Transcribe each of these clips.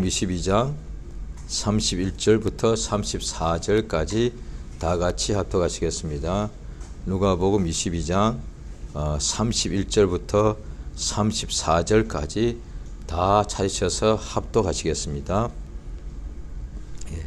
22장 31절부터 34절까지 다 같이 합독하시겠습니다. 누가복음 22장 31절부터 34절까지 다 찾으셔서 합독하시겠습니다.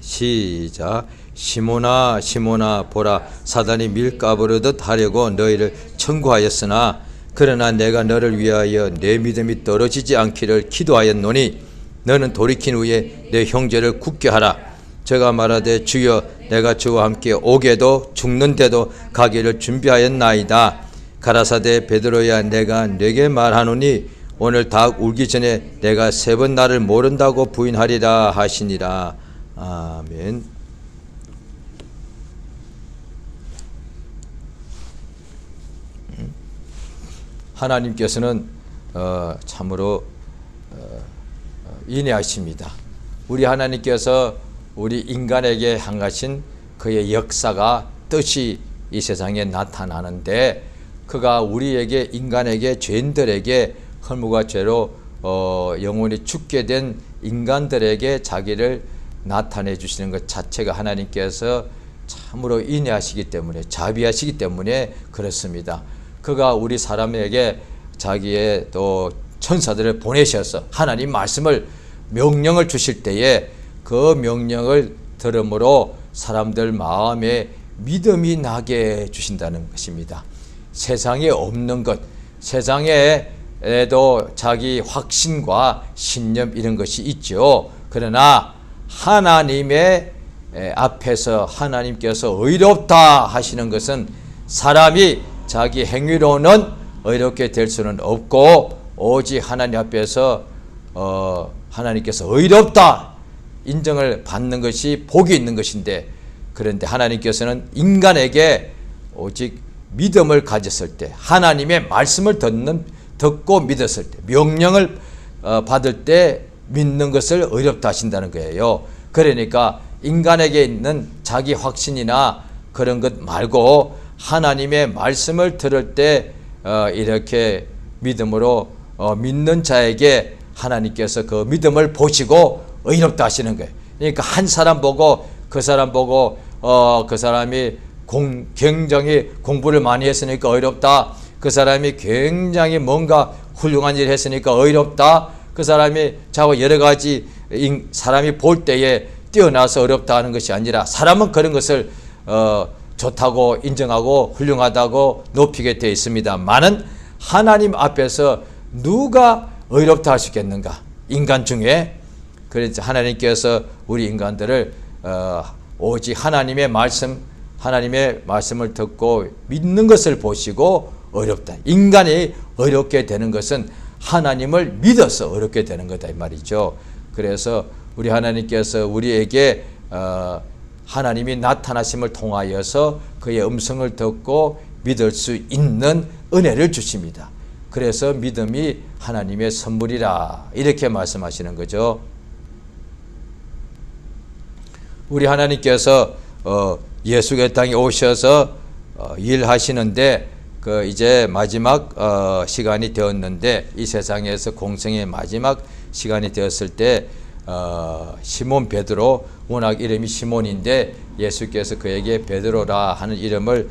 시작. 시몬아 시몬아 보라, 사단이 밀가부르듯 하려고 너희를 청구하였으나 그러나 내가 너를 위하여 내 믿음이 떨어지지 않기를 기도하였노니 너는 돌이킨 후에 내 형제를 굳게 하라. 저가 말하되 주여 내가 주와 함께 오게도 죽는데도 가기를 준비하였나이다. 가라사대 베드로야 내가 네게 말하노니 오늘 닭 울기 전에 내가 3번 나를 모른다고 부인하리라 하시니라. 아멘. 하나님께서는 참으로 인내하십니다. 우리 하나님께서 우리 인간에게 향하신 그의 역사가 뜻이 이 세상에 나타나는데, 그가 우리에게 인간에게 죄인들에게 허물과 죄로 영원히 죽게 된 인간들에게 자기를 나타내 주시는 것 자체가 하나님께서 참으로 인내하시기 때문에, 자비하시기 때문에 그렇습니다. 그가 우리 사람에게 자기의 또 천사들을 보내셔서 하나님 말씀을 명령을 주실 때에 그 명령을 들음으로 사람들 마음에 믿음이 나게 주신다는 것입니다. 세상에 없는 것, 세상에도 자기 확신과 신념 이런 것이 있죠. 그러나 하나님의 앞에서 하나님께서 의롭다 하시는 것은 사람이 자기 행위로는 의롭게 될 수는 없고, 오직 하나님 앞에서 하나님께서 의롭다 인정을 받는 것이 복이 있는 것인데, 그런데 하나님께서는 인간에게 오직 믿음을 가졌을 때, 하나님의 말씀을 듣고 믿었을 때, 명령을 받을 때 믿는 것을 의롭다 하신다는 거예요. 그러니까 인간에게 있는 자기 확신이나 그런 것 말고 하나님의 말씀을 들을 때 이렇게 믿음으로 믿는 자에게 하나님께서 그 믿음을 보시고 의롭다 하시는 거예요. 그러니까 한 사람 보고 그 사람 보고 그 사람이 굉장히 공부를 많이 했으니까 의롭다, 그 사람이 굉장히 뭔가 훌륭한 일을 했으니까 의롭다, 그 사람이 자고 여러 가지 사람이 볼 때에 뛰어나서 의롭다 하는 것이 아니라, 사람은 그런 것을 좋다고 인정하고 훌륭하다고 높이게 되어 있습니다만은 하나님 앞에서 누가 의롭다 할 수 있겠는가? 인간 중에. 그래서 하나님께서 우리 인간들을 오직 하나님의 말씀을 듣고 믿는 것을 보시고 의롭다. 인간이 의롭게 되는 것은 하나님을 믿어서 의롭게 되는 거다 이 말이죠. 그래서 우리 하나님께서 우리에게 하나님이 나타나심을 통하여서 그의 음성을 듣고 믿을 수 있는 은혜를 주십니다. 그래서 믿음이 하나님의 선물이라 이렇게 말씀하시는 거죠. 우리 하나님께서 예수의 땅에 오셔서 일하시는데 이제 마지막 시간이 되었는데, 이 세상에서 공생의 마지막 시간이 되었을 때 시몬 베드로, 워낙 이름이 시몬인데 예수께서 그에게 베드로라 하는 이름을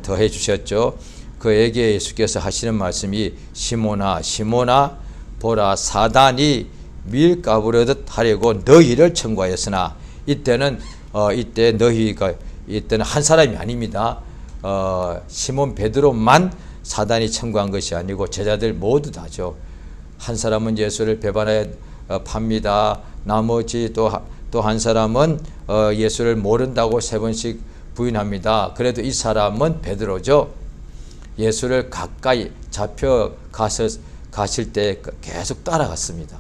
더해 주셨죠. 그에게 예수께서 하시는 말씀이 시몬아 시몬아 보라, 사단이 밀가부르듯 하려고 너희를 청구하였으나, 이때는 이때는 한 사람이 아닙니다. 시몬 베드로만 사단이 청구한 것이 아니고 제자들 모두 다죠. 한 사람은 예수를 배반해 팝니다. 나머지 또 한 사람은 예수를 모른다고 3번씩 부인합니다. 그래도 이 사람은 베드로죠. 예수를 가까이 가실 때 계속 따라갔습니다.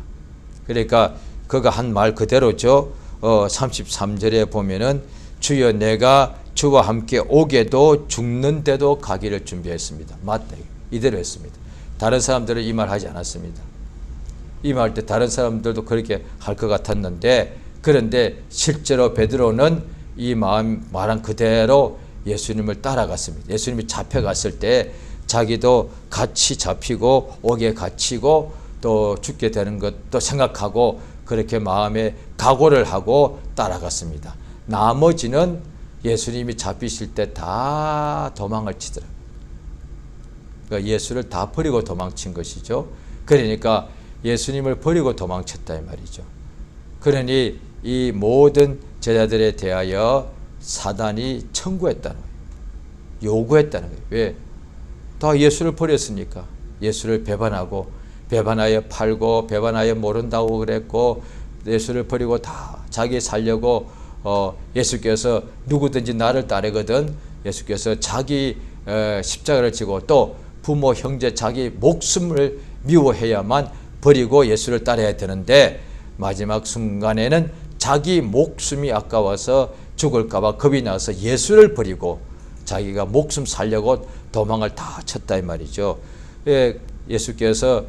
그러니까 그가 한 말 그대로죠. 33절에 보면은 주여 내가 주와 함께 오게도 죽는데도 가기를 준비했습니다. 맞다. 이대로 했습니다. 다른 사람들은 이 말 하지 않았습니다. 이 말 때 다른 사람들도 그렇게 할 것 같았는데, 그런데 실제로 베드로는 이 말한 그대로 예수님을 따라갔습니다. 예수님이 잡혀갔을 때 자기도 같이 잡히고 옥에 갇히고 또 죽게 되는 것도 생각하고 그렇게 마음에 각오를 하고 따라갔습니다. 나머지는 예수님이 잡히실 때 다 도망을 치더라고요. 그러니까 예수를 다 버리고 도망친 것이죠. 그러니까 예수님을 버리고 도망쳤다 이 말이죠. 그러니 이 모든 제자들에 대하여 사단이 청구했다는 거예요. 요구했다는 거예요. 왜? 다 예수를 버렸으니까. 예수를 배반하여 팔고 배반하여 모른다고 그랬고 예수를 버리고 다 자기 살려고 예수께서 누구든지 나를 따르거든 예수께서 자기 십자가를 지고 또 부모 형제 자기 목숨을 미워해야만 버리고 예수를 따라야 되는데 마지막 순간에는 자기 목숨이 아까워서 죽을까 봐 겁이 나서 예수를 버리고 자기가 목숨 살려고 도망을 다 쳤다 이 말이죠. 예수께서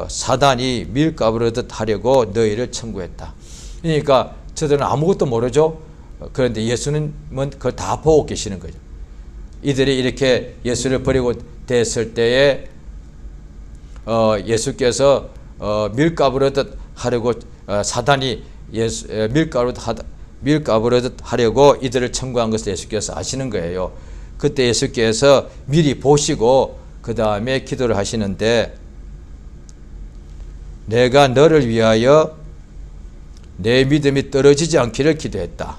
사단이 밀가부르듯 하려고 너희를 청구했다. 그러니까 저들은 아무것도 모르죠. 그런데 예수님은 그걸 다 보고 계시는 거죠. 이들이 이렇게 예수를 버리고 됐을 때에 예수께서 밀가부르듯 하려고 사단이 밀가부르듯 하려고 이들을 청구한 것을 예수께서 아시는 거예요. 그때 예수께서 미리 보시고 그 다음에 기도를 하시는데 내가 너를 위하여 내 믿음이 떨어지지 않기를 기도했다.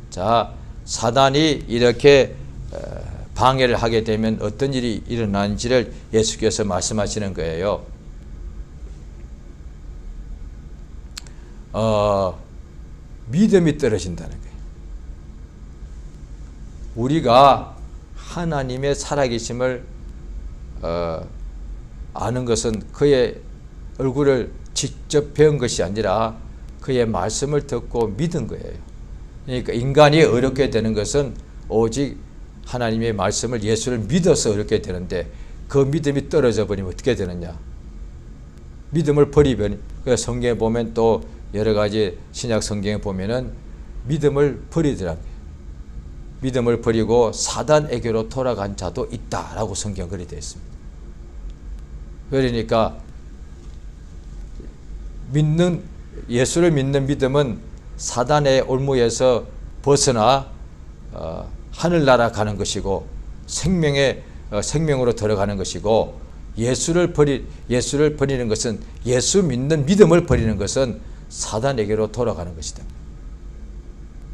자, 사단이 이렇게 방해를 하게 되면 어떤 일이 일어나는지를 예수께서 말씀하시는 거예요. 믿음이 떨어진다는 거예요. 우리가 하나님의 살아계심을 아는 것은 그의 얼굴을 직접 배운 것이 아니라 그의 말씀을 듣고 믿은 거예요. 그러니까 인간이 어렵게 되는 것은 오직 하나님의 말씀을 예수를 믿어서 어렵게 되는데 그 믿음이 떨어져 버리면 어떻게 되느냐. 믿음을 버리면 성경에 보면 또 여러 가지 신약 성경에 보면은 믿음을 버리더라고요. 믿음을 버리고 사단에게로 돌아간 자도 있다라고 성경 글이 되어 있습니다. 그러니까 예수를 믿는 믿음은 사단의 올무에서 벗어나 하늘나라 가는 것이고 생명으로 들어가는 것이고 예수를 버리는 것은 예수 믿는 믿음을 버리는 것은 사단에게로 돌아가는 것이다.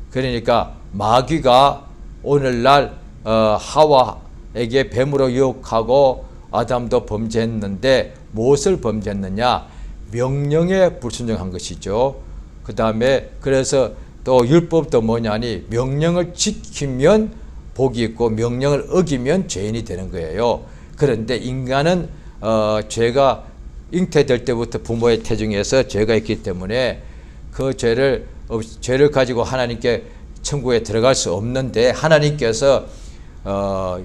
그러니까 마귀가 오늘날 하와에게 뱀으로 유혹하고 아담도 범죄했는데 무엇을 범죄했느냐? 명령에 불순종한 것이죠. 그 다음에 그래서 또 율법도 뭐냐니 명령을 지키면 복이 있고 명령을 어기면 죄인이 되는 거예요. 그런데 인간은 죄가 잉태될 때부터 부모의 태중에서 죄가 있기 때문에 그 죄를 가지고 하나님께 천국에 들어갈 수 없는데 하나님께서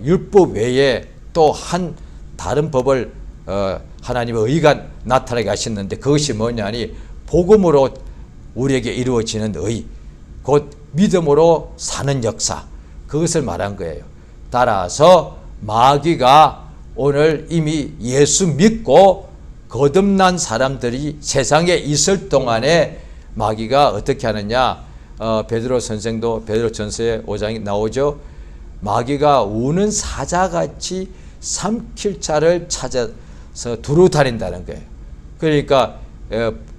율법 외에 또 한 다른 법을 하나님의 의가 나타나게 하셨는데 그것이 뭐냐니 복음으로 우리에게 이루어지는 의, 곧 믿음으로 사는 역사, 그것을 말한 거예요. 따라서 마귀가 오늘 이미 예수 믿고 거듭난 사람들이 세상에 있을 동안에 마귀가 어떻게 하느냐. 베드로 선생도 베드로전서에 5장이 나오죠. 마귀가 우는 사자같이 삼킬 자를 찾아서 두루 다닌다는 거예요. 그러니까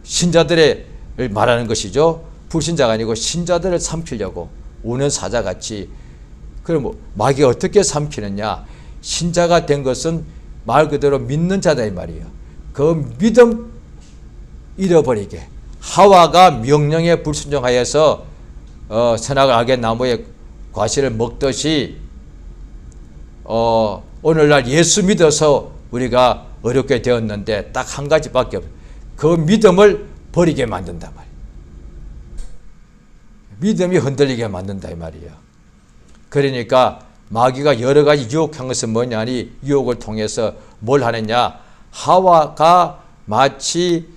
신자들을 말하는 것이죠. 불신자가 아니고 신자들을 삼키려고 우는 사자같이. 그럼 마귀가 어떻게 삼키느냐. 신자가 된 것은 말 그대로 믿는 자다 이 말이에요. 그 믿음 잃어버리게. 하와가 명령에 불순종하여서 선악을 알게 나무의 과실을 먹듯이 오늘날 예수 믿어서 우리가 어렵게 되었는데 딱 한 가지밖에 없어요. 그 믿음을 버리게 만든단 말이에요. 믿음이 흔들리게 만든다 이 말이에요. 그러니까 마귀가 여러 가지 유혹한 것은 뭐냐니 유혹을 통해서 뭘 하느냐. 하와가 마치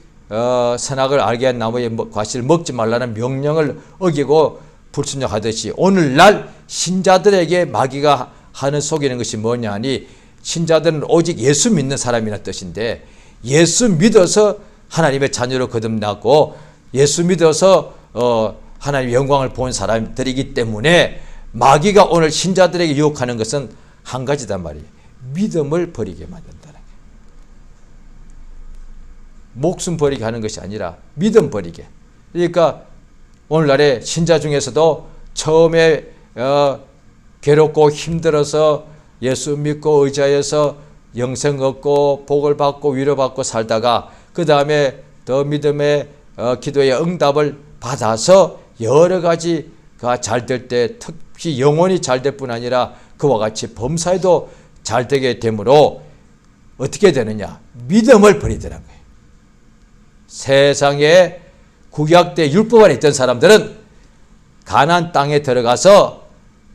선악을 알게 한 나무의 과실을 먹지 말라는 명령을 어기고 불순종하듯이 오늘날 신자들에게 마귀가 하는 속이는 것이 뭐냐니 신자들은 오직 예수 믿는 사람이라는 뜻인데 예수 믿어서 하나님의 자녀로 거듭나고 예수 믿어서 하나님의 영광을 본 사람들이기 때문에 마귀가 오늘 신자들에게 유혹하는 것은 한 가지단 말이에요. 믿음을 버리게 만든다는 거예요. 목숨 버리게 하는 것이 아니라 믿음 버리게. 그러니까 오늘날의 신자 중에서도 처음에 괴롭고 힘들어서 예수 믿고 의지하여서 영생 얻고 복을 받고 위로받고 살다가 그 다음에 더 믿음의 기도의 응답을 받아서 여러 가지가 잘 될 때 특히 영혼이 잘 될 뿐 아니라 그와 같이 범사에도 잘 되게 되므로 어떻게 되느냐? 믿음을 버리더라는 거예요. 세상에 구약 때 율법 안에 있던 사람들은 가나안 땅에 들어가서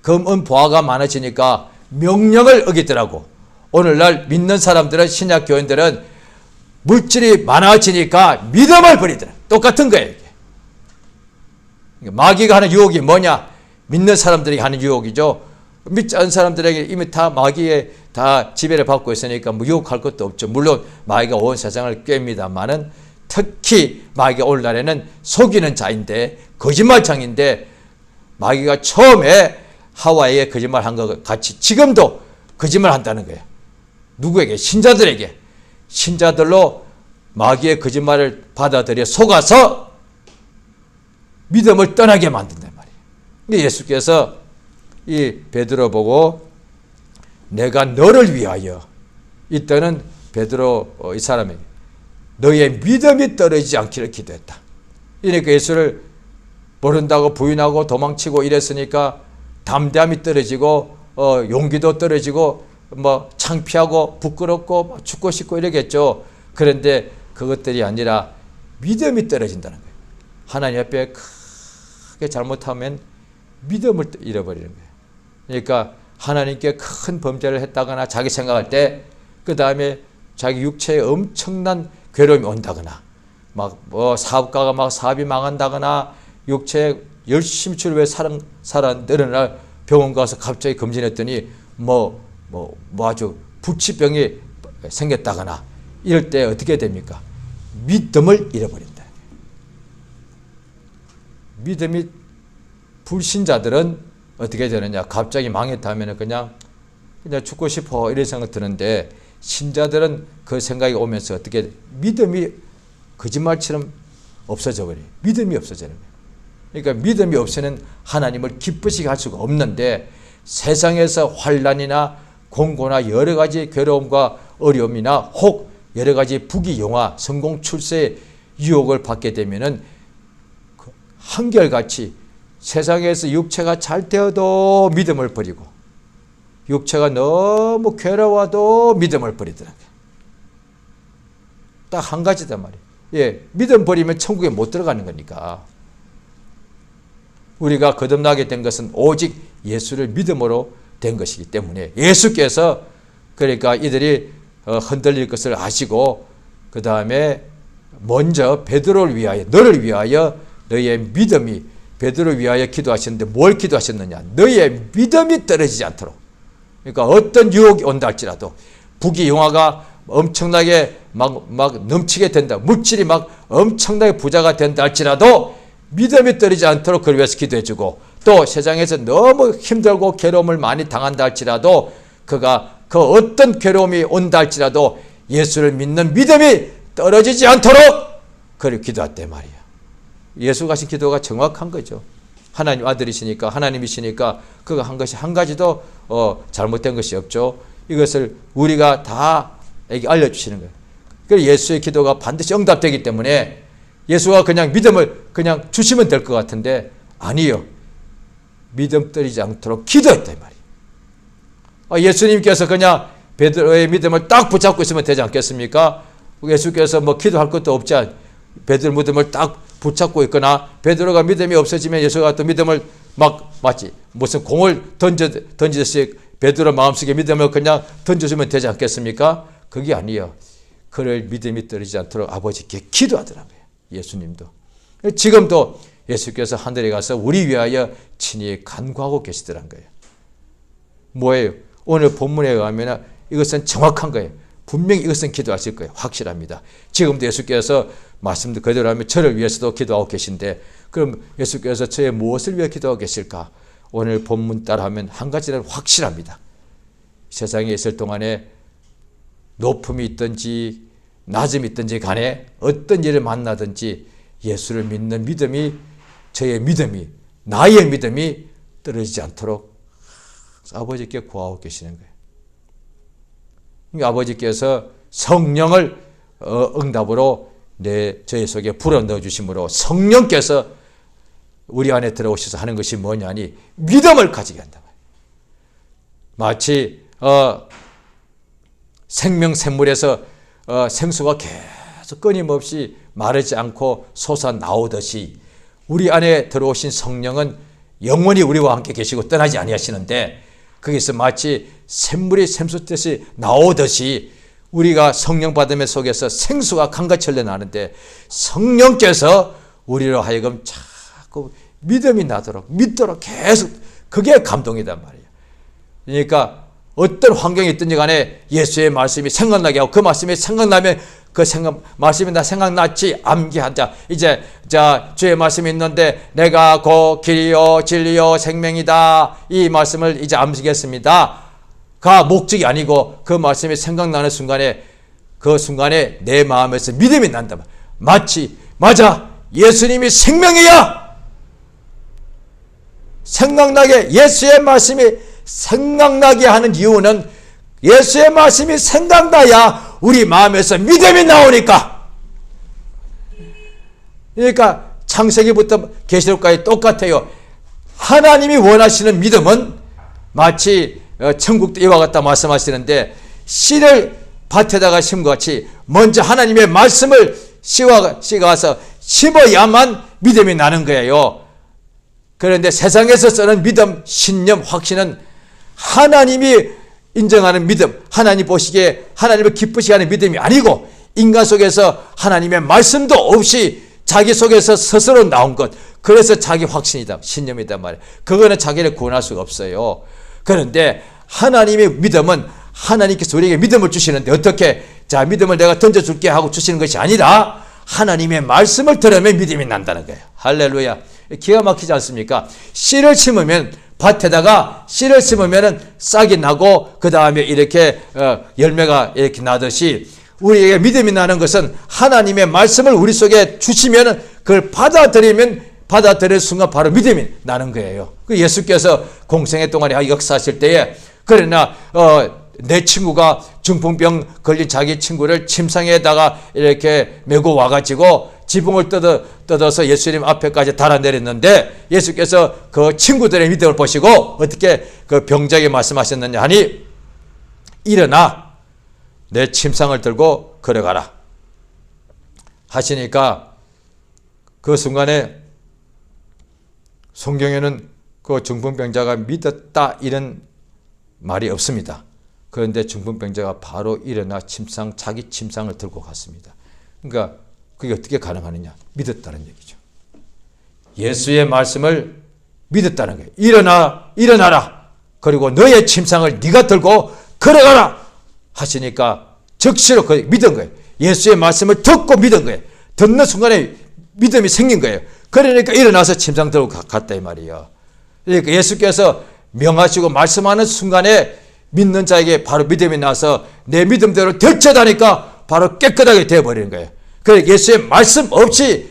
금은 보화가 많아지니까 명령을 어기더라고. 오늘날 믿는 사람들은 신약 교인들은 물질이 많아지니까 믿음을 버리더라. 똑같은 거예요. 이게. 마귀가 하는 유혹이 뭐냐? 믿는 사람들에게 하는 유혹이죠. 믿지 않은 사람들에게 이미 다 마귀의 다 지배를 받고 있으니까 뭐 유혹할 것도 없죠. 물론 마귀가 온 세상을 꿰입니다만은 특히 마귀가 오늘날에는 속이는 자인데 거짓말장인데 마귀가 처음에 하와에게 거짓말한 것 같이 지금도 거짓말 한다는 거예요. 누구에게? 신자들에게. 신자들로 마귀의 거짓말을 받아들여 속아서 믿음을 떠나게 만든단 말이에요. 근데 예수께서 이 베드로 보고 내가 너를 위하여, 이때는 베드로 이 사람에게 너의 믿음이 떨어지지 않기를 기도했다. 그러니까 예수를 모른다고 부인하고 도망치고 이랬으니까 담대함이 떨어지고 용기도 떨어지고 뭐 창피하고 부끄럽고 죽고 싶고 이러겠죠. 그런데 그것들이 아니라 믿음이 떨어진다는 거예요. 하나님 앞에 크게 잘못하면 믿음을 잃어버리는 거예요. 그러니까 하나님께 큰 범죄를 했다거나 자기 생각할 때 그 다음에 자기 육체에 엄청난 괴로움이 온다거나 막 뭐 사업가가 막 사업이 망한다거나 육체에 열심히 치료해 살았는데 어느 날 병원 가서 갑자기 검진했더니 뭐 아주 부치병이 생겼다거나 이럴 때 어떻게 됩니까? 믿음을 잃어버린다. 믿음이 불신자들은 어떻게 되느냐? 갑자기 망했다면 그냥 죽고 싶어 이런 생각 드는데 신자들은 그 생각이 오면서 어떻게 믿음이 거짓말처럼 없어져 버려요. 믿음이 없어지는 거예요. 그러니까 믿음이 없이는 하나님을 기쁘시게 할 수가 없는데 세상에서 환난이나 공고나 여러 가지 괴로움과 어려움이나 혹 여러 가지 부귀영화, 성공 출세의 유혹을 받게 되면은 한결같이 세상에서 육체가 잘 되어도 믿음을 버리고 육체가 너무 괴로워도 믿음을 버리더라고요. 딱 한 가지단 말이에요. 예, 믿음 버리면 천국에 못 들어가는 거니까. 우리가 거듭나게 된 것은 오직 예수를 믿음으로 된 것이기 때문에 예수께서 그러니까 이들이 흔들릴 것을 아시고 그 다음에 먼저 베드로를 위하여 너를 위하여 너의 믿음이 베드로를 위하여 기도하셨는데 뭘 기도하셨느냐? 너의 믿음이 떨어지지 않도록. 그러니까 어떤 유혹이 온다 할지라도 부귀영화가 엄청나게 막 넘치게 된다. 물질이 막 엄청나게 부자가 된다 할지라도 믿음이 떨어지지 않도록 그를 위해서 기도해주고 또 세상에서 너무 힘들고 괴로움을 많이 당한다 할지라도 그가 그 어떤 괴로움이 온다 할지라도 예수를 믿는 믿음이 떨어지지 않도록 그를 기도했단 말이야. 예수가 하신 기도가 정확한 거죠. 하나님 아들이시니까 하나님이시니까 그가 한 것이 한 가지도 잘못된 것이 없죠. 이것을 우리가 다 알려주시는 거예요. 그래서 예수의 기도가 반드시 응답되기 때문에 예수가 그냥 믿음을 그냥 주시면 될 것 같은데 아니요. 믿음 떨어지지 않도록 기도했단 말이에요. 예수님께서 그냥 베드로의 믿음을 딱 붙잡고 있으면 되지 않겠습니까? 예수께서 뭐 기도할 것도 없지 않 베드로 믿음을 딱 붙잡고 있거나 베드로가 믿음이 없어지면 예수가 또 믿음을 막 마치 무슨 공을 던지듯이 베드로 마음속에 믿음을 그냥 던져주면 되지 않겠습니까? 그게 아니에요. 그를 믿음이 떨어지지 않도록 아버지께 기도하더라고요. 예수님도. 지금도 예수께서 하늘에 가서 우리 위하여 친히 간구하고 계시더란 거예요. 뭐예요? 오늘 본문에 의하면 이것은 정확한 거예요. 분명히 이것은 기도하실 거예요. 확실합니다. 지금도 예수께서 말씀도 그대로 하면 저를 위해서도 기도하고 계신데 그럼 예수께서 저의 무엇을 위해 기도하고 계실까? 오늘 본문 따라하면 한 가지는 확실합니다. 세상에 있을 동안에 높음이 있든지 낮음이 있든지 간에 어떤 일을 만나든지 예수를 믿는 믿음이 저의 믿음이 나의 믿음이 떨어지지 않도록 아버지께 구하고 계시는 거예요. 그러니까 아버지께서 성령을 응답으로 저의 속에 불어넣어 주심으로 성령께서 우리 안에 들어오셔서 하는 것이 뭐냐니 믿음을 가지게 한다. 마치 생명샘물에서 생수가 계속 끊임없이 마르지 않고 솟아나오듯이 우리 안에 들어오신 성령은 영원히 우리와 함께 계시고 떠나지 아니하시는데 거기서 마치 샘물이 샘솟듯이 나오듯이 우리가 성령 받음의 속에서 생수가 강같이 흘러나는데 성령께서 우리로 하여금 자꾸 믿음이 나도록 믿도록 계속 그게 감동이단 말이에요. 그러니까 어떤 환경이 있든지 간에 예수의 말씀이 생각나게 하고 그 말씀이 생각나면 그 말씀이 나 생각났지 암기하자. 이제 주의 말씀이 있는데 내가 곧 길이요 진리요 생명이다. 이 말씀을 이제 암기했습니다. 가 목적이 아니고 그 말씀이 생각나는 순간에 그 순간에 내 마음에서 믿음이 난다. 마치 맞아 예수님이 생명이야. 생각나게 예수의 말씀이 생각나게 하는 이유는 예수의 말씀이 생각나야 우리 마음에서 믿음이 나오니까. 그러니까 창세기부터 계시록까지 똑같아요. 하나님이 원하시는 믿음은 마치 천국도 이와 같다 말씀하시는데 씨를 밭에다가 심은 것 같이 먼저 하나님의 말씀을 씨가서 심어야만 믿음이 나는 거예요. 그런데 세상에서 쓰는 믿음, 신념, 확신은 하나님이 인정하는 믿음, 하나님 보시기에 하나님을 기쁘시게 하는 믿음이 아니고 인간 속에서 하나님의 말씀도 없이 자기 속에서 스스로 나온 것, 그래서 자기 확신이다, 신념이다 말이에요. 그거는 자기를 구원할 수가 없어요. 그런데 하나님의 믿음은 하나님께서 우리에게 믿음을 주시는데 어떻게 자 믿음을 내가 던져줄게 하고 주시는 것이 아니라 하나님의 말씀을 들으면 믿음이 난다는 거예요. 할렐루야. 기가 막히지 않습니까? 씨를 심으면 밭에다가 씨를 심으면 싹이 나고 그 다음에 이렇게 열매가 이렇게 나듯이 우리에게 믿음이 나는 것은 하나님의 말씀을 우리 속에 주시면 그걸 받아들일 순간 바로 믿음이 나는 거예요. 그 예수께서 공생애 동안에 역사하실 때에 그러나 내 친구가 중풍병 걸린 자기 친구를 침상에다가 이렇게 메고 와가지고 지붕을 뜯어서 예수님 앞에까지 달아내렸는데 예수께서 그 친구들의 믿음을 보시고 어떻게 그 병자에게 말씀하셨느냐 하니 일어나 내 침상을 들고 걸어가라 하시니까 그 순간에 성경에는 그 중풍병자가 믿었다 이런 말이 없습니다. 그런데 중풍병자가 바로 일어나 자기 침상을 들고 갔습니다. 그러니까 그게 어떻게 가능하느냐? 믿었다는 얘기죠. 예수의 말씀을 믿었다는 거예요. 일어나라. 그리고 너의 침상을 네가 들고 걸어가라 하시니까 즉시로 그 믿은 거예요. 예수의 말씀을 듣고 믿은 거예요. 듣는 순간에 믿음이 생긴 거예요. 그러니까 일어나서 침상 들고 갔다 이 말이에요. 그러니까 예수께서 명하시고 말씀하는 순간에 믿는 자에게 바로 믿음이 나서 내 믿음대로 되쳐다니까 바로 깨끗하게 되어버리는 거예요. 그러니까 예수의 말씀 없이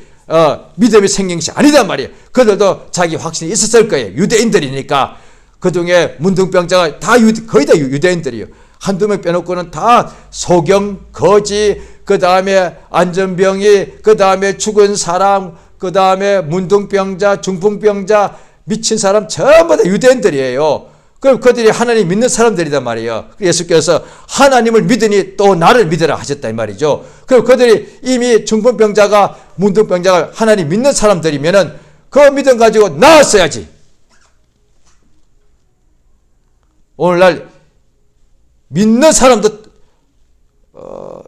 믿음이 생긴 것이 아니단 말이에요. 그들도 자기 확신이 있었을 거예요. 유대인들이니까. 그중에 문둥병자가 거의 다 유대인들이에요. 한두 명 빼놓고는 다 소경, 거지, 그 다음에 안전병이, 그 다음에 죽은 사람, 그 다음에 문둥병자, 중풍병자, 미친 사람 전부 다 유대인들이에요. 그럼 그들이 하나님 믿는 사람들이단 말이에요. 예수께서 하나님을 믿으니 또 나를 믿으라 하셨다 이 말이죠. 그럼 그들이 이미 중풍병자가 문둥병자가 하나님 믿는 사람들이면은 그 믿음 가지고 나았어야지. 오늘날 믿는 사람도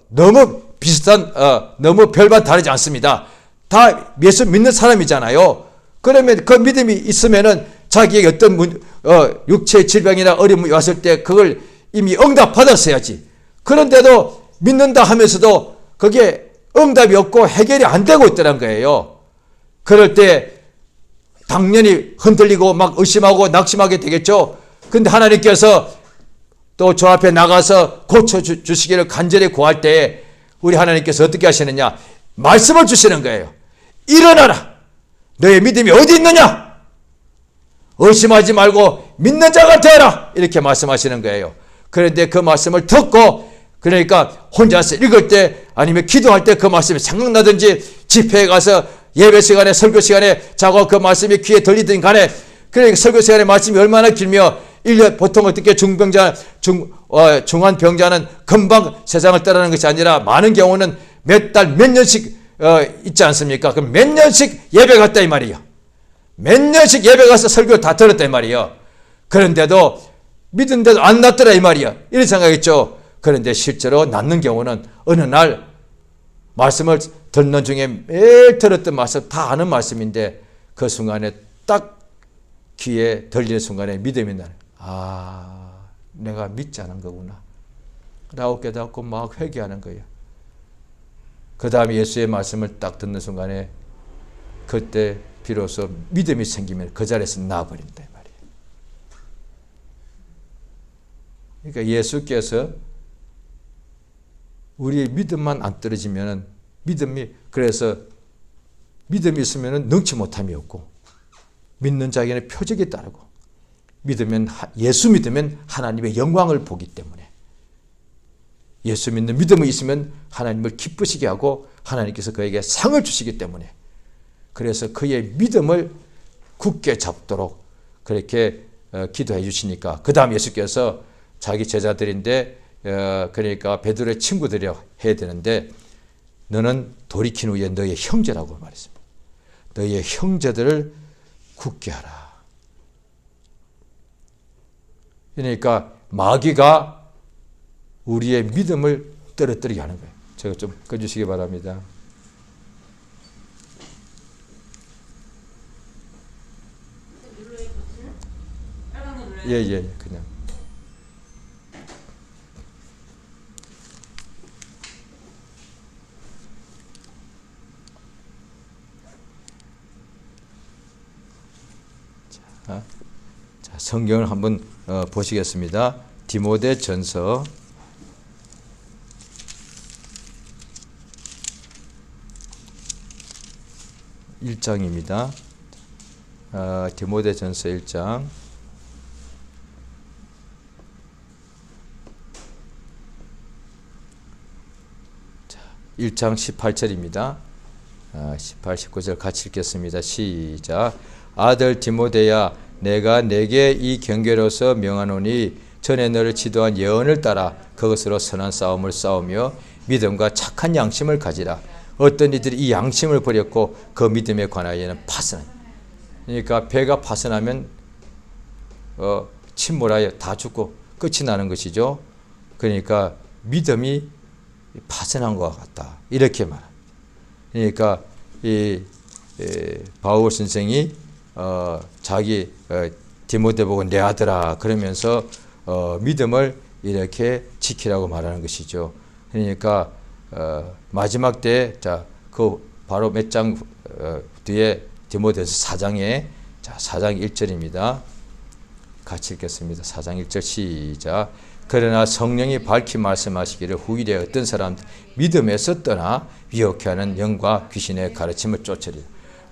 너무 비슷한 너무 별반 다르지 않습니다. 다 예수 믿는 사람이잖아요. 그러면 그 믿음이 있으면은 자기에게 어떤 육체의 질병이나 어려움이 왔을 때 그걸 이미 응답받았어야지. 그런데도 믿는다 하면서도 그게 응답이 없고 해결이 안 되고 있다는 거예요. 그럴 때 당연히 흔들리고 막 의심하고 낙심하게 되겠죠. 근데 하나님께서 또 저 앞에 나가서 고쳐주시기를 간절히 구할 때 우리 하나님께서 어떻게 하시느냐? 말씀을 주시는 거예요. 일어나라. 너의 믿음이 어디 있느냐? 의심하지 말고 믿는 자가 되어라. 이렇게 말씀하시는 거예요. 그런데 그 말씀을 듣고 그러니까 혼자서 읽을 때 아니면 기도할 때 그 말씀이 생각나든지 집회에 가서 예배 시간에 설교 시간에 자고 그 말씀이 귀에 들리든 간에 그러니까 설교 시간에 말씀이 얼마나 길며 1년 보통 어떻게 중한 병자는 금방 세상을 떠나는 것이 아니라 많은 경우는 몇 달 몇 년씩 있지 않습니까? 그럼 몇 년씩 예배 갔다 이 말이에요. 몇 년씩 예배 가서 설교 다 들었다 이 말이에요. 그런데도 믿은데도 안 낫더라 이 말이에요. 이런 생각했죠. 그런데 실제로 낫는 경우는 어느 날 말씀을 듣는 중에 매일 들었던 말씀 다 아는 말씀인데 그 순간에 딱 귀에 들리는 순간에 믿음이 나는 내가 믿지 않은 거구나 라고 깨닫고 막 회개하는 거예요. 그 다음에 예수의 말씀을 딱 듣는 순간에 그때 비로소 믿음이 생기면 그 자리에서 나아버린다 이 말이에요. 그러니까 예수께서 우리의 믿음만 안 떨어지면 그래서 믿음이 있으면 능치 못함이 없고 믿는 자에게는 표적이 따르고 예수 믿으면 하나님의 영광을 보기 때문에 예수 믿는 믿음이 있으면 하나님을 기쁘시게 하고 하나님께서 그에게 상을 주시기 때문에 그래서 그의 믿음을 굳게 잡도록 그렇게 기도해 주시니까 그 다음 예수께서 자기 제자들인데 그러니까 베드로의 친구들이라고 해야 되는데 너는 돌이킨 후에 너의 형제라고 말했습니다. 너의 형제들을 굳게 하라. 그러니까 마귀가 우리의 믿음을 떨어뜨리게 하는 거예요. 제가 좀 꺼주시기 바랍니다. 예, 그냥. 자, 성경을 한번 보시겠습니다. 디모데전서 1장입니다. 디모데전서 1장 1장 18절입니다. 18, 19절 같이 읽겠습니다. 시작. 아들 디모데야 내가 내게 이 경계로서 명하노니 전에 너를 지도한 예언을 따라 그것으로 선한 싸움을 싸우며 믿음과 착한 양심을 가지라. 어떤 이들이 이 양심을 버렸고 그 믿음에 관하여는 파선한. 그러니까 배가 파선하면 침몰하여 다 죽고 끝이 나는 것이죠. 그러니까 믿음이 파선한 것 같다. 이렇게 말합니다. 그러니까 바울 선생이 자기 디모데 보고 내 아들아 그러면서 믿음을 이렇게 지키라고 말하는 것이죠. 그러니까 마지막 때 그 바로 몇 장 뒤에 디모데서 4장에 4장 1절입니다. 같이 읽겠습니다. 4장 1절 시작. 그러나 성령이 밝히 말씀하시기를 후일에 어떤 사람 믿음에서 떠나 위협케 하는 영과 귀신의 가르침을 쫓으리라.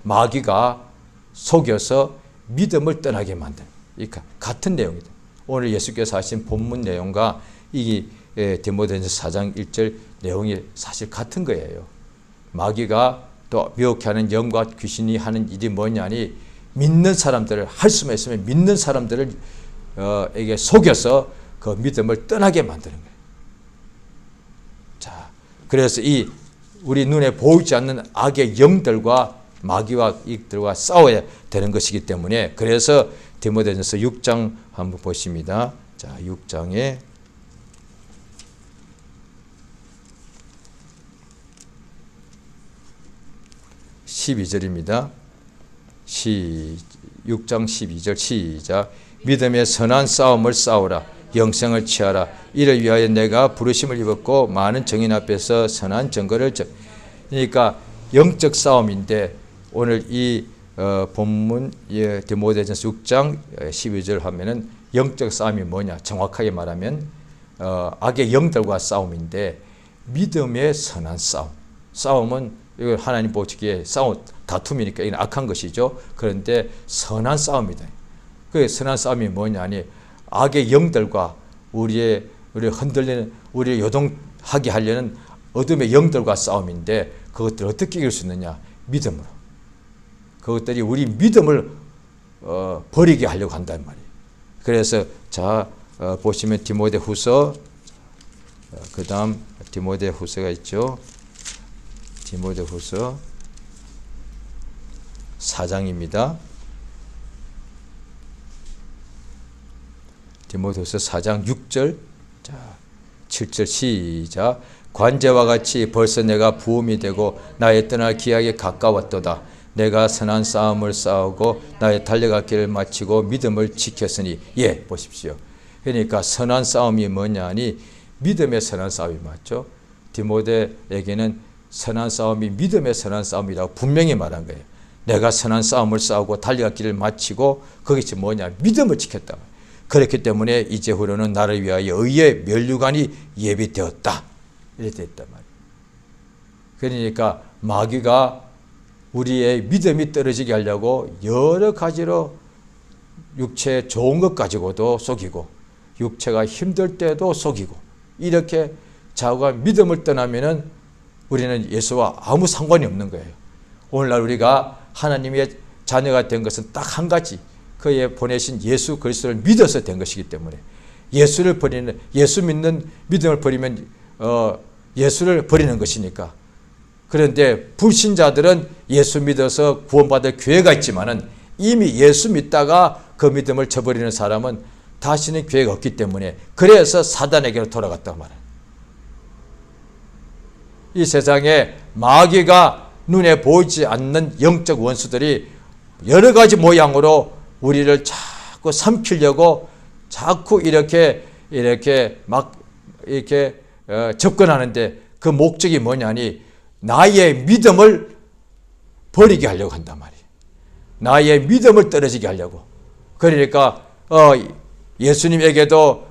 마귀가 속여서 믿음을 떠나게 만드는 그러니까 같은 내용이다. 오늘 예수께서 하신 본문 내용과 이 디모데전서 4장 1절 내용이 사실 같은 거예요. 마귀가 또 미혹해 하는 영과 귀신이 하는 일이 뭐냐니 믿는 사람들을 할 수만 있으면 믿는 사람들을 에게 속여서 그 믿음을 떠나게 만드는 거예요. 자, 그래서 이 우리 눈에 보이지 않는 악의 영들과 마귀와 이들과 싸워야 되는 것이기 때문에 그래서 디모데전서 6장 한번 보십니다. 자, 6장에 12절입니다. 6장 12절 시작. 믿음의 선한 싸움을 싸우라. 영생을 취하라. 이를 위하여 내가 부르심을 입었고 많은 정인 앞에서 선한 증거를 그러니까 영적 싸움인데 오늘 이 본문 디모데전서 6장 12절 하면은 영적 싸움이 뭐냐? 정확하게 말하면 악의 영들과 싸움인데 믿음의 선한 싸움. 싸움은 이거 하나님 보시기에 다툼이니까 이건 악한 것이죠. 그런데 선한 싸움이다. 그 선한 싸움이 뭐냐니 악의 영들과 우리 흔들리는 우리 요동하게 하려는 어둠의 영들과 싸움인데 그것들을 어떻게 이길 수 있느냐? 믿음으로. 그것들이 우리 믿음을 버리게 하려고 한단 말이에요. 그래서 자 보시면 디모데후서 그 다음 디모데후서가 있죠. 디모데후서 4장입니다. 디모데후서 4장 6절 자 7절 시작. 관제와 같이 벌써 내가 부음이 되고 나의 떠날 기약이 가까웠도다. 내가 선한 싸움을 싸우고 나의 달려갈 길을 마치고 믿음을 지켰으니. 예, 보십시오. 그러니까 선한 싸움이 뭐냐니 믿음의 선한 싸움이 맞죠. 디모데에게는 선한 싸움이 믿음의 선한 싸움이라고 분명히 말한 거예요. 내가 선한 싸움을 싸우고 달려갈 길을 마치고 그것이 뭐냐? 믿음을 지켰다. 그렇기 때문에 이제후로는 나를 위하여 의의 면류관이 예비되었다. 이렇게 됐단 말이에요. 그러니까 마귀가 우리의 믿음이 떨어지게 하려고 여러 가지로 육체에 좋은 것 가지고도 속이고 육체가 힘들 때도 속이고 이렇게 자우가 믿음을 떠나면은 우리는 예수와 아무 상관이 없는 거예요. 오늘날 우리가 하나님의 자녀가 된 것은 딱 한 가지, 그의 보내신 예수 그리스도를 믿어서 된 것이기 때문에 예수를 버리는 예수 믿는 믿음을 버리면 예수를 버리는 것이니까. 그런데 불신자들은 예수 믿어서 구원받을 기회가 있지만은 이미 예수 믿다가 그 믿음을 저버리는 사람은 다시는 기회가 없기 때문에 그래서 사단에게로 돌아갔단 말이에요. 이 세상에 마귀가 눈에 보이지 않는 영적 원수들이 여러 가지 모양으로 우리를 자꾸 삼키려고 자꾸 이렇게 접근하는데 그 목적이 뭐냐니 나의 믿음을 버리게 하려고 한단 말이에요. 나의 믿음을 떨어지게 하려고. 그러니까 예수님에게도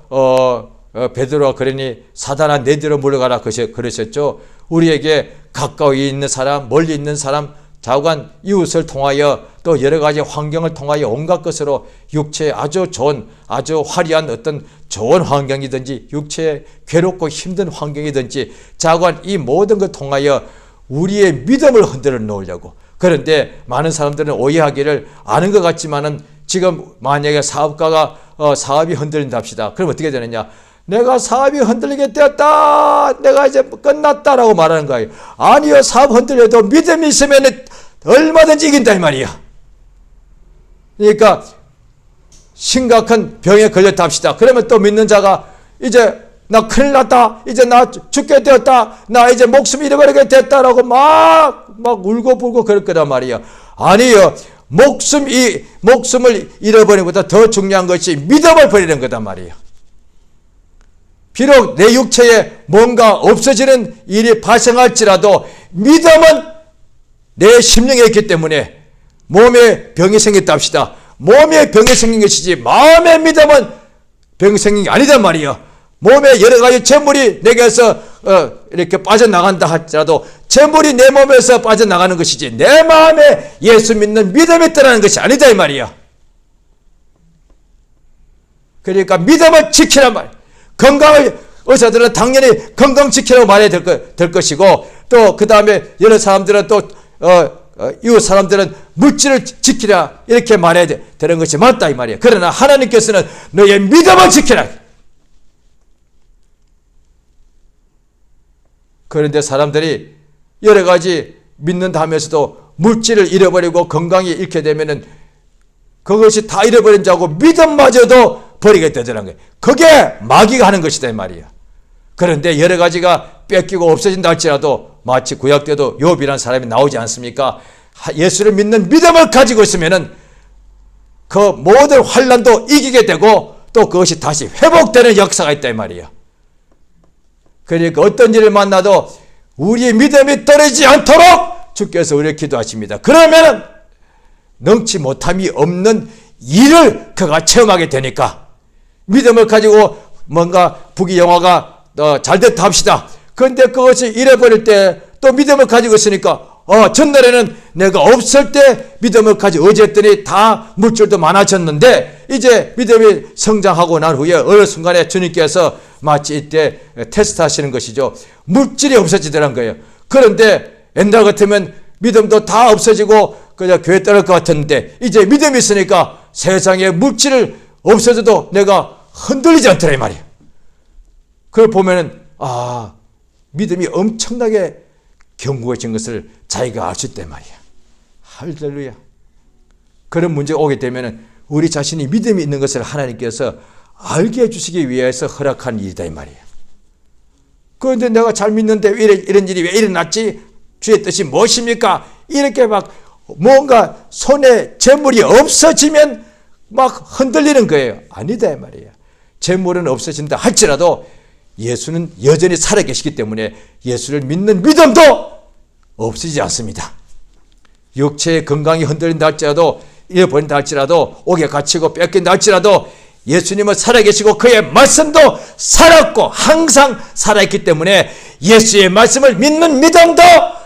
베드로가 그러니 사단아 내 뒤로 물러가라 그러셨죠. 우리에게 가까이 있는 사람, 멀리 있는 사람, 좌우간 이웃을 통하여 또 여러 가지 환경을 통하여 온갖 것으로 육체에 아주 좋은 아주 화려한 어떤 좋은 환경이든지 육체에 괴롭고 힘든 환경이든지 좌우간 이 모든 것 통하여 우리의 믿음을 흔들어 놓으려고. 그런데 많은 사람들은 오해하기를 아는 것 같지만은 지금 만약에 사업가가 사업이 흔들린다 합시다. 그럼 어떻게 되느냐? 내가 사업이 흔들리게 되었다. 내가 이제 끝났다라고 말하는 거예요. 아니요. 사업 흔들려도 믿음이 있으면 얼마든지 이긴다 이 말이야. 그러니까 심각한 병에 걸렸다 합시다. 그러면 또 믿는 자가 이제 나 큰일 났다. 이제 나 죽게 되었다. 나 이제 목숨 잃어버리게 됐다라고 막 울고불고 그럴 거란 말이야. 아니요. 목숨을 잃어버리는 것보다 더 중요한 것이 믿음을 버리는 거단 말이야. 비록 내 육체에 뭔가 없어지는 일이 발생할지라도 믿음은 내 심령에 있기 때문에 몸에 병이 생겼다 합시다. 몸에 병이 생긴 것이지 마음의 믿음은 병이 생긴 게 아니단 말이에요. 몸에 여러 가지 재물이 내게서 이렇게 빠져나간다 할지라도 재물이 내 몸에서 빠져나가는 것이지 내 마음에 예수 믿는 믿음이 떠나는 것이 아니다 이 말이야. 그러니까 믿음을 지키란 말이야. 건강을 의사들은 당연히 건강 지키라고 말해야 될 것이고 또 그 다음에 여러 사람들은 또 이웃 사람들은 물질을 지키라 이렇게 말해야 되는 것이 맞다 이 말이에요. 그러나 하나님께서는 너의 믿음을 지키라. 그런데 사람들이 여러 가지 믿는다 하면서도 물질을 잃어버리고 건강이 잃게 되면은 그것이 다 잃어버린 자고 믿음마저도 버리게 되더라는 거예요. 그게 마귀가 하는 것이다 이 말이야. 그런데 여러 가지가 뺏기고 없어진다 할지라도 마치 구약 때도 욥이라는 사람이 나오지 않습니까? 예수를 믿는 믿음을 가지고 있으면은 그 모든 환난도 이기게 되고 또 그것이 다시 회복되는 역사가 있다 이 말이에요. 그러니까 어떤 일을 만나도 우리의 믿음이 떨어지지 않도록 주께서 우리를 기도하십니다. 그러면 능치 못함이 없는 일을 그가 체험하게 되니까 믿음을 가지고 뭔가 부귀영화가 잘 됐다 합시다. 그런데 그것을 잃어버릴 때 또 믿음을 가지고 있으니까 전날에는 내가 없을 때 믿음을 가지고 의지했더니 다 물질도 많아졌는데 이제 믿음이 성장하고 난 후에 어느 순간에 주님께서 마치 이때 테스트 하시는 것이죠. 물질이 없어지더란 거예요. 그런데 옛날 같으면 믿음도 다 없어지고 그냥 교회 떠날 것 같았는데 이제 믿음이 있으니까 세상에 물질을 없어져도 내가 흔들리지 않더라 이 말이에요. 그걸 보면은 믿음이 엄청나게 견고해진 것을 자기가 알 수 있단 말이야. 할렐루야. 그런 문제가 오게 되면 우리 자신이 믿음이 있는 것을 하나님께서 알게 해주시기 위해서 허락한 일이다 이 말이야. 그런데 내가 잘 믿는데 왜 이런 일이 왜 일어났지? 주의 뜻이 무엇입니까? 이렇게 막 뭔가 손에 재물이 없어지면 막 흔들리는 거예요. 아니다 이 말이야. 재물은 없어진다 할지라도 예수는 여전히 살아계시기 때문에 예수를 믿는 믿음도 없어지지 않습니다. 육체의 건강이 흔들린다 할지라도 잃어버린다 할지라도 옥에 갇히고 뺏긴다 할지라도 예수님은 살아계시고 그의 말씀도 살았고 항상 살아있기 때문에 예수의 말씀을 믿는 믿음도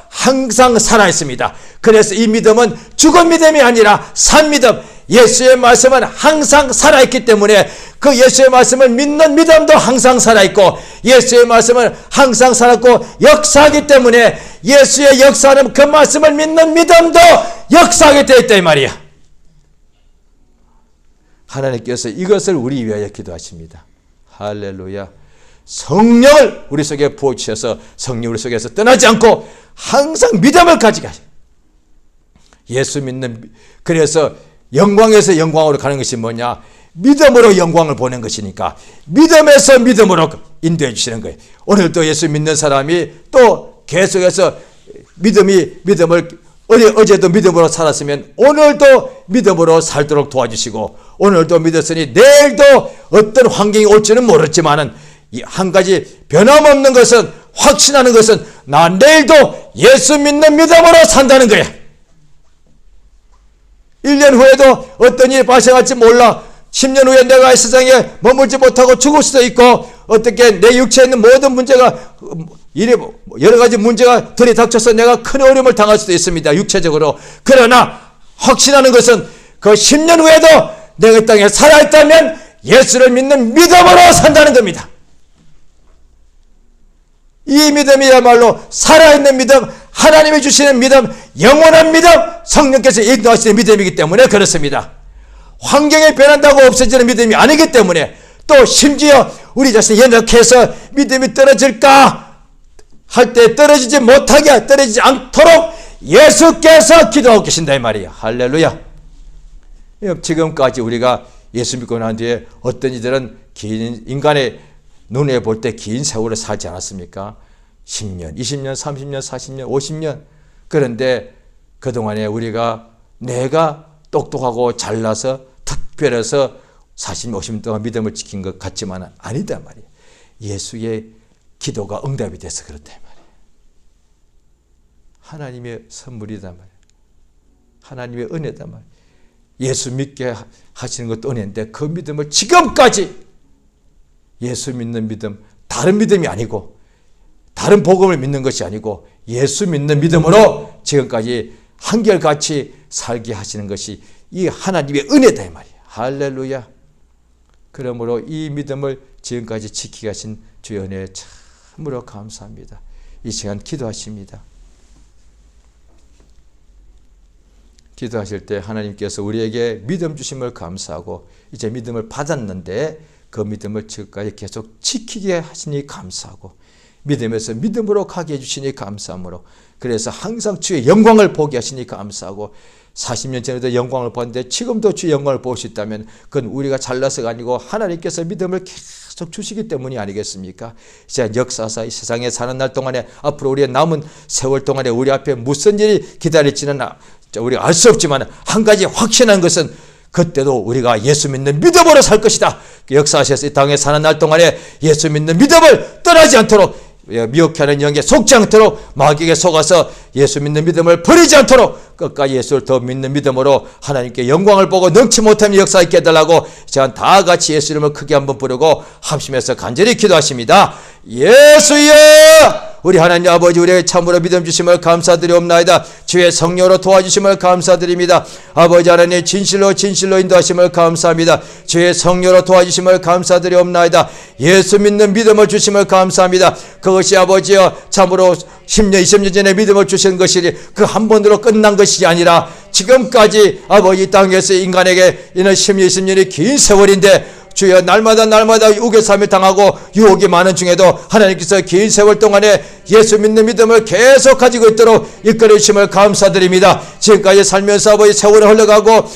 항상 살아있습니다. 그래서 이 믿음은 죽은 믿음이 아니라 산 믿음, 예수의 말씀은 항상 살아있기 때문에 그 예수의 말씀을 믿는 믿음도 항상 살아있고 예수의 말씀은 항상 살았고 역사하기 때문에 예수의 역사는 그 말씀을 믿는 믿음도 역사하게 되어 있다 이 말이야. 하나님께서 이것을 우리 위하여 기도하십니다. 할렐루야. 성령을 우리 속에 부어주셔서 성령 우리 속에서 떠나지 않고 항상 믿음을 가지게 하셔. 예수 믿는, 그래서 영광에서 영광으로 가는 것이 뭐냐? 믿음으로 영광을 보는 것이니까 믿음에서 믿음으로 인도해 주시는 거예요. 오늘도 예수 믿는 사람이 또 계속해서 믿음을 어제도 믿음으로 살았으면 오늘도 믿음으로 살도록 도와주시고 오늘도 믿었으니 내일도 어떤 환경이 올지는 모르지만은 한 가지 변함없는 것은 확신하는 것은 나 내일도 예수 믿는 믿음으로 산다는 거야. 1년 후에도 어떤 일이 발생할지 몰라. 10년 후에 내가 이 세상에 머물지 못하고 죽을 수도 있고 어떻게 내 육체에 있는 모든 문제가 여러 가지 문제가 들이닥쳐서 내가 큰 어려움을 당할 수도 있습니다. 육체적으로. 그러나 확신하는 것은 그 10년 후에도 내가 이 땅에 살아있다면 예수를 믿는 믿음으로 산다는 겁니다. 이 믿음이야말로 살아있는 믿음, 하나님이 주시는 믿음, 영원한 믿음, 성령께서 인도하시는 믿음이기 때문에 그렇습니다. 환경이 변한다고 없어지는 믿음이 아니기 때문에 또 심지어 우리 자신이 연약해서 믿음이 떨어질까 할 때 떨어지지 못하게 떨어지지 않도록 예수께서 기도하고 계신다 이 말이에요. 할렐루야. 지금까지 우리가 예수 믿고 난 뒤에 어떤 이들은 긴 인간의 눈에 볼 때 긴 세월을 살지 않았습니까? 10년, 20년, 30년, 40년, 50년. 그런데 그동안에 우리가 내가 똑똑하고 잘나서 특별해서 40년, 50년 동안 믿음을 지킨 것 같지만 아니다 말이에요. 예수의 기도가 응답이 돼서 그렇다 말이에요. 하나님의 선물이다 말이에요. 하나님의 은혜다 말이에요. 예수 믿게 하시는 것도 은혜인데 그 믿음을 지금까지 예수 믿는 믿음, 다른 믿음이 아니고 다른 복음을 믿는 것이 아니고 예수 믿는 믿음으로 지금까지 한결같이 살게 하시는 것이 이 하나님의 은혜다 이 말이에요. 할렐루야. 그러므로 이 믿음을 지금까지 지키게 하신 주의 은혜에 참으로 감사합니다. 이 시간 기도하십니다. 기도하실 때 하나님께서 우리에게 믿음 주심을 감사하고 이제 믿음을 받았는데 그 믿음을 지금까지 계속 지키게 하시니 감사하고 믿음에서 믿음으로 가게 해주시니 감사함으로 그래서 항상 주의 영광을 보게 하시니 감사하고 40년 전에도 영광을 봤는데 지금도 주의 영광을 볼 수 있다면 그건 우리가 잘나서가 아니고 하나님께서 믿음을 계속 주시기 때문이 아니겠습니까? 이제 역사사 이 세상에 사는 날 동안에 앞으로 우리의 남은 세월 동안에 우리 앞에 무슨 일이 기다릴지는 우리가 알 수 없지만 한 가지 확신한 것은 그때도 우리가 예수 믿는 믿음으로 살 것이다. 역사하셔서 이 땅에 사는 날 동안에 예수 믿는 믿음을 떠나지 않도록, 미혹하는 영에 속지 않도록, 마귀에게 속아서 예수 믿는 믿음을 버리지 않도록 끝까지 예수를 더 믿는 믿음으로 하나님께 영광을 보고 능치 못하는 역사 있게 해달라고 제가 다 같이 예수 이름을 크게 한번 부르고 합심해서 간절히 기도하십니다. 예수여! 우리 하나님 아버지, 우리의 참으로 믿음 주심을 감사드리옵나이다. 주의 성령으로 도와주심을 감사드립니다. 아버지 하나님, 진실로 인도하심을 감사합니다. 주의 성령으로 도와주심을 감사드리옵나이다. 예수 믿는 믿음을 주심을 감사합니다. 그것이 아버지여 참으로 10년 20년 전에 믿음을 주신 것이 그 한 번으로 끝난 것이 아니라 지금까지 아버지 이 땅에서 인간에게 이는 10년 20년이 긴 세월인데 주여 날마다 우겨쌈을 당하고 유혹이 많은 중에도 하나님께서 긴 세월 동안에 예수 믿는 믿음을 계속 가지고 있도록 이끌어 주심을 감사드립니다. 지금까지 살면서 아버지 세월이 흘러가고